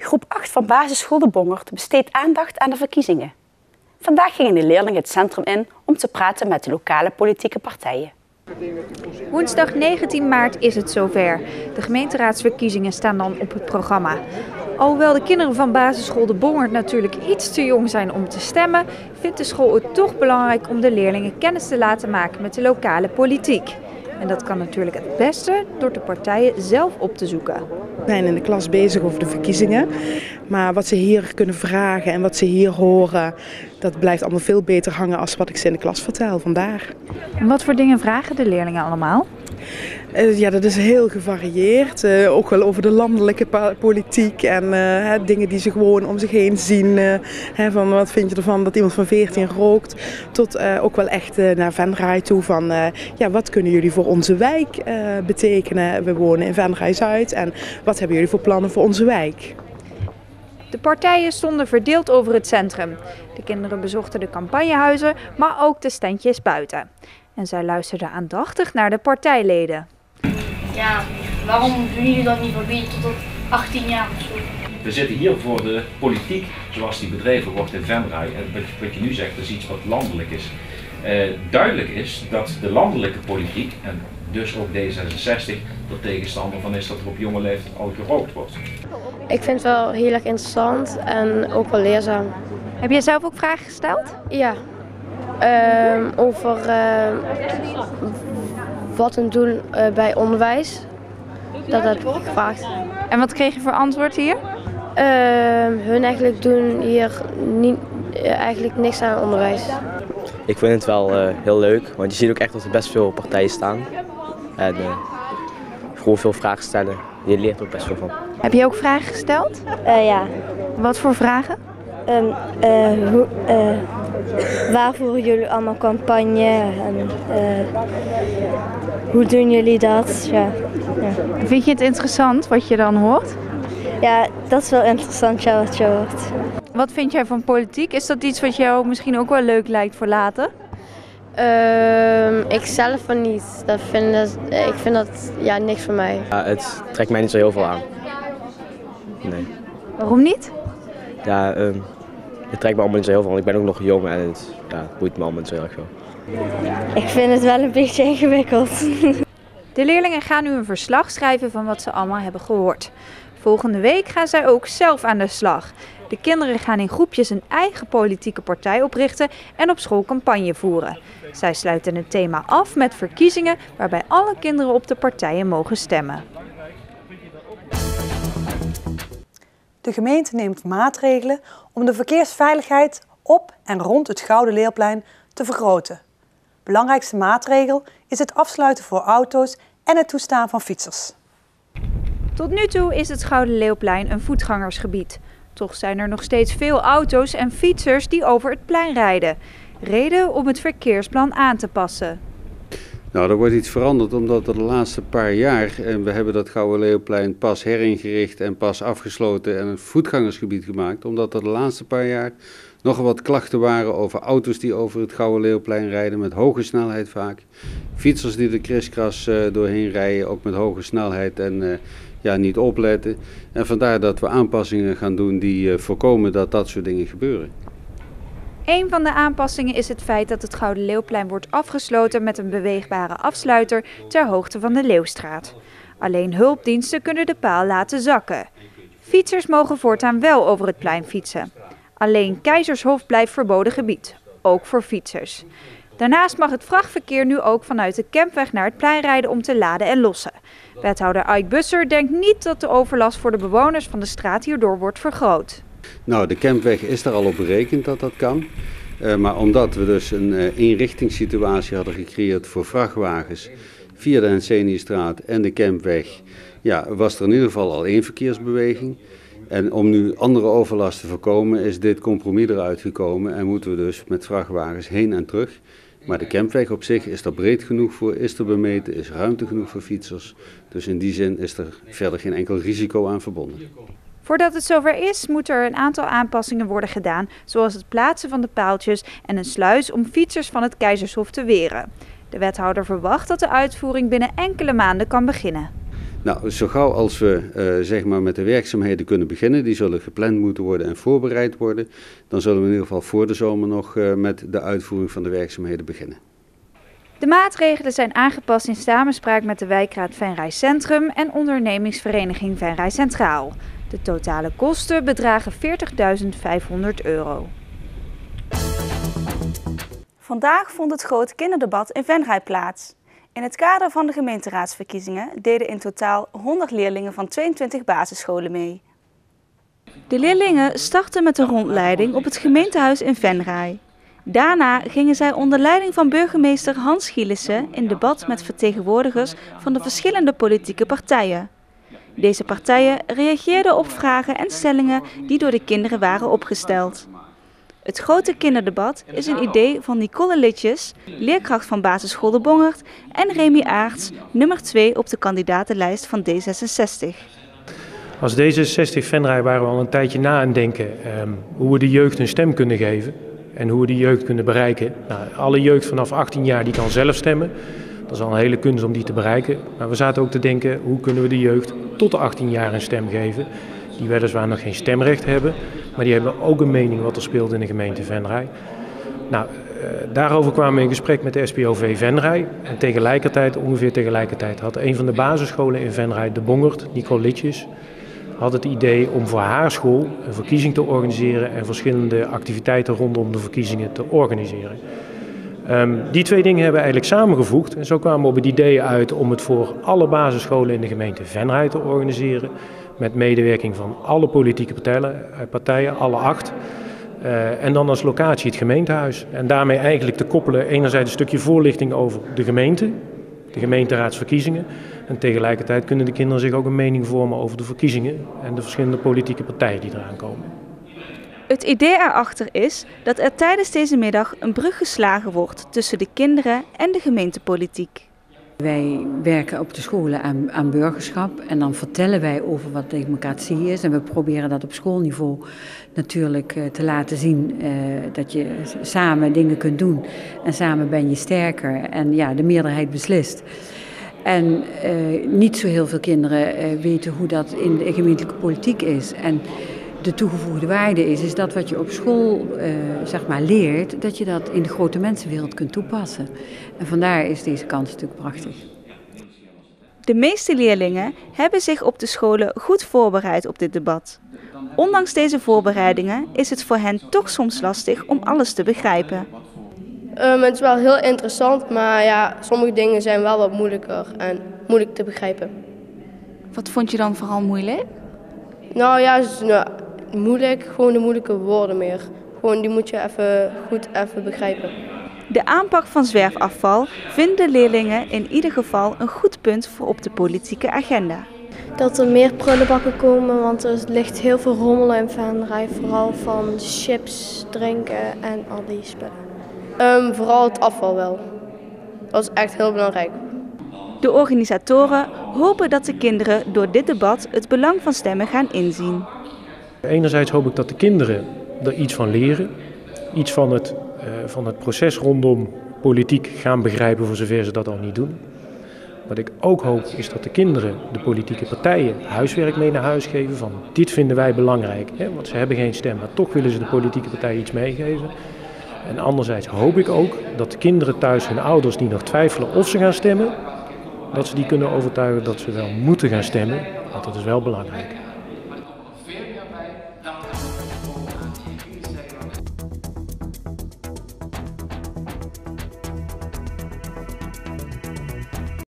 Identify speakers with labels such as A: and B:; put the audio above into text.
A: Groep 8 van basisschool De Bongerd besteedt aandacht aan de verkiezingen. Vandaag gingen de leerlingen het centrum in om te praten met de lokale politieke partijen.
B: Woensdag 19 maart is het zover. De gemeenteraadsverkiezingen staan dan op het programma. Alhoewel de kinderen van basisschool De Bongerd natuurlijk iets te jong zijn om te stemmen, vindt de school het toch belangrijk om de leerlingen kennis te laten maken met de lokale politiek. En dat kan natuurlijk het beste door de partijen zelf op te zoeken.
C: We zijn in de klas bezig over de verkiezingen, maar wat ze hier kunnen vragen en wat ze hier horen, dat blijft allemaal veel beter hangen als wat ik ze in de klas vertel, vandaar.
B: En wat voor dingen vragen de leerlingen allemaal?
C: Ja, dat is heel gevarieerd. Ook wel over de landelijke politiek en dingen die ze gewoon om zich heen zien. Van wat vind je ervan dat iemand van 14 rookt? Tot ook wel echt naar Venray toe van ja, wat kunnen jullie voor onze wijk betekenen? We wonen in Venray Zuid en wat hebben jullie voor plannen voor onze wijk?
B: De partijen stonden verdeeld over het centrum. De kinderen bezochten de campagnehuizen, maar ook de standjes buiten. En zij luisterden aandachtig naar de partijleden.
D: Ja, waarom doen jullie dat niet verbieden tot 18 jaar of zo?
E: We zitten hier voor de politiek zoals die bedreven wordt in Venray. En wat je nu zegt is iets wat landelijk is. Duidelijk is dat de landelijke politiek, en dus ook D66, er tegenstander van is dat er op jonge leeftijd al gerookt wordt.
F: Ik vind het wel heel erg interessant en ook wel leerzaam.
B: Heb jij zelf ook vragen gesteld?
F: Ja, over wat hun doen bij onderwijs. Dat heb ik gevraagd.
B: En wat kreeg je voor antwoord hier?
F: Hun eigenlijk doen hier eigenlijk niks aan onderwijs.
G: Ik vind het wel heel leuk, want je ziet ook echt dat er best veel partijen staan. En gewoon veel vragen stellen. Je leert ook best veel van.
B: Heb je ook vragen gesteld?
H: Ja.
B: Wat voor vragen?
H: Waar voeren jullie allemaal campagne en hoe doen jullie dat? Ja.
B: Vind je het interessant wat je dan hoort?
H: Ja, dat is wel interessant wat je hoort.
B: Wat vind jij van politiek? Is dat iets wat jou misschien ook wel leuk lijkt voor later?
F: Ik zelf van niet. Ik vind dat ja, niks voor mij.
G: Ja, het trekt mij niet zo heel veel aan. Nee.
B: Waarom niet?
G: Ja, het trekt me allemaal niet zo heel veel, want ik ben ook nog jong en het boeit me allemaal niet zo heel erg veel.
H: Ik vind het wel een beetje ingewikkeld.
B: De leerlingen gaan nu een verslag schrijven van wat ze allemaal hebben gehoord. Volgende week gaan zij ook zelf aan de slag. De kinderen gaan in groepjes een eigen politieke partij oprichten en op school campagne voeren. Zij sluiten het thema af met verkiezingen waarbij alle kinderen op de partijen mogen stemmen.
I: De gemeente neemt maatregelen om de verkeersveiligheid op en rond het Gouden Leeuwplein te vergroten. Belangrijkste maatregel is het afsluiten voor auto's en het toestaan van fietsers.
B: Tot nu toe is het Gouden Leeuwplein een voetgangersgebied. Toch zijn er nog steeds veel auto's en fietsers die over het plein rijden. Reden om het verkeersplan aan te passen.
J: Nou, er wordt iets veranderd omdat er de laatste paar jaar, en we hebben dat Gouden Leeuwplein pas heringericht en pas afgesloten en een voetgangersgebied gemaakt, omdat er de laatste paar jaar nogal wat klachten waren over auto's die over het Gouden Leeuwplein rijden met hoge snelheid vaak. Fietsers die er kriskras doorheen rijden, ook met hoge snelheid en niet opletten. En vandaar dat we aanpassingen gaan doen die voorkomen dat dat soort dingen gebeuren.
B: Een van de aanpassingen is het feit dat het Gouden Leeuwplein wordt afgesloten met een beweegbare afsluiter ter hoogte van de Leeuwstraat. Alleen hulpdiensten kunnen de paal laten zakken. Fietsers mogen voortaan wel over het plein fietsen. Alleen Keizershof blijft verboden gebied, ook voor fietsers. Daarnaast mag het vrachtverkeer nu ook vanuit de Kempweg naar het plein rijden om te laden en lossen. Wethouder Ike Busser denkt niet dat de overlast voor de bewoners van de straat hierdoor wordt vergroot.
J: Nou, de Kempweg is daar al op berekend dat dat kan. Maar omdat we dus een eenrichtingssituatie hadden gecreëerd voor vrachtwagens via de Henseniusstraat en de Kempweg, was er in ieder geval al één verkeersbeweging. En om nu andere overlast te voorkomen is dit compromis eruit gekomen en moeten we dus met vrachtwagens heen en terug. Maar de Kempweg op zich is er breed genoeg voor, is er bemeten, is ruimte genoeg voor fietsers. Dus in die zin is er verder geen enkel risico aan verbonden.
B: Voordat het zover is, moeten er een aantal aanpassingen worden gedaan, zoals het plaatsen van de paaltjes en een sluis om fietsers van het Keizershof te weren. De wethouder verwacht dat de uitvoering binnen enkele maanden kan beginnen.
J: Nou, zo gauw als we zeg maar met de werkzaamheden kunnen beginnen, die zullen gepland moeten worden en voorbereid worden, dan zullen we in ieder geval voor de zomer nog met de uitvoering van de werkzaamheden beginnen.
B: De maatregelen zijn aangepast in samenspraak met de wijkraad Venray Centrum en ondernemingsvereniging Venray Centraal. De totale kosten bedragen €40.500. Vandaag vond het grote kinderdebat in Venray plaats. In het kader van de gemeenteraadsverkiezingen deden in totaal 100 leerlingen van 22 basisscholen mee. De leerlingen startten met een rondleiding op het gemeentehuis in Venray. Daarna gingen zij onder leiding van burgemeester Hans Gielissen in debat met vertegenwoordigers van de verschillende politieke partijen. Deze partijen reageerden op vragen en stellingen die door de kinderen waren opgesteld. Het grote kinderdebat is een idee van Nicole Litjes, leerkracht van basisschool De Bongert, en Remy Aarts, nummer 2 op de kandidatenlijst van D66.
K: Als D66 Venray waren we al een tijdje na aan het denken hoe we de jeugd een stem kunnen geven en hoe we de jeugd kunnen bereiken. Nou, alle jeugd vanaf 18 jaar die kan zelf stemmen. Dat is al een hele kunst om die te bereiken. Maar we zaten ook te denken, hoe kunnen we de jeugd tot de 18 jaar een stem geven, die weliswaar nog geen stemrecht hebben, maar die hebben ook een mening wat er speelt in de gemeente Venray. Nou, daarover kwamen we in gesprek met de SPOV Venray. En tegelijkertijd, ongeveer tegelijkertijd, had een van de basisscholen in Venray, De Bongert, Nicole Litjes, had het idee om voor haar school een verkiezing te organiseren en verschillende activiteiten rondom de verkiezingen te organiseren. Die twee dingen hebben we eigenlijk samengevoegd en zo kwamen we op het idee uit om het voor alle basisscholen in de gemeente Venray te organiseren. Met medewerking van alle politieke partijen, alle 8. En dan als locatie het gemeentehuis. En daarmee eigenlijk te koppelen enerzijds een stukje voorlichting over de gemeente, de gemeenteraadsverkiezingen. En tegelijkertijd kunnen de kinderen zich ook een mening vormen over de verkiezingen en de verschillende politieke partijen die eraan komen.
B: Het idee erachter is dat er tijdens deze middag een brug geslagen wordt tussen de kinderen en de gemeentepolitiek.
L: Wij werken op de scholen aan burgerschap en dan vertellen wij over wat democratie is. En we proberen dat op schoolniveau natuurlijk te laten zien dat je samen dingen kunt doen. En samen ben je sterker en ja, de meerderheid beslist. En niet zo heel veel kinderen weten hoe dat in de gemeentelijke politiek is. En de toegevoegde waarde is dat wat je op school zeg maar leert, dat je dat in de grote mensenwereld kunt toepassen. En vandaar is deze kans natuurlijk prachtig.
B: De meeste leerlingen hebben zich op de scholen goed voorbereid op dit debat. Ondanks deze voorbereidingen is het voor hen toch soms lastig om alles te begrijpen.
F: Het is wel heel interessant, maar ja, sommige dingen zijn wel wat moeilijker en moeilijk te begrijpen.
B: Wat vond je dan vooral moeilijk?
F: Nou ja, moeilijk, gewoon de moeilijke woorden meer. Gewoon die moet je goed begrijpen.
B: De aanpak van zwerfafval vinden leerlingen in ieder geval een goed punt voor op de politieke agenda.
H: Dat er meer prullenbakken komen, want er ligt heel veel rommel in Venray, vooral van chips, drinken en al die spullen.
F: Vooral het afval wel. Dat is echt heel belangrijk.
B: De organisatoren hopen dat de kinderen door dit debat het belang van stemmen gaan inzien.
K: Enerzijds hoop ik dat de kinderen er iets van leren, iets van het proces rondom politiek gaan begrijpen voor zover ze dat al niet doen. Wat ik ook hoop is dat de kinderen de politieke partijen huiswerk mee naar huis geven van dit vinden wij belangrijk, hè, want ze hebben geen stem, maar toch willen ze de politieke partijen iets meegeven. En anderzijds hoop ik ook dat de kinderen thuis hun ouders die nog twijfelen of ze gaan stemmen, dat ze die kunnen overtuigen dat ze wel moeten gaan stemmen, want dat is wel belangrijk.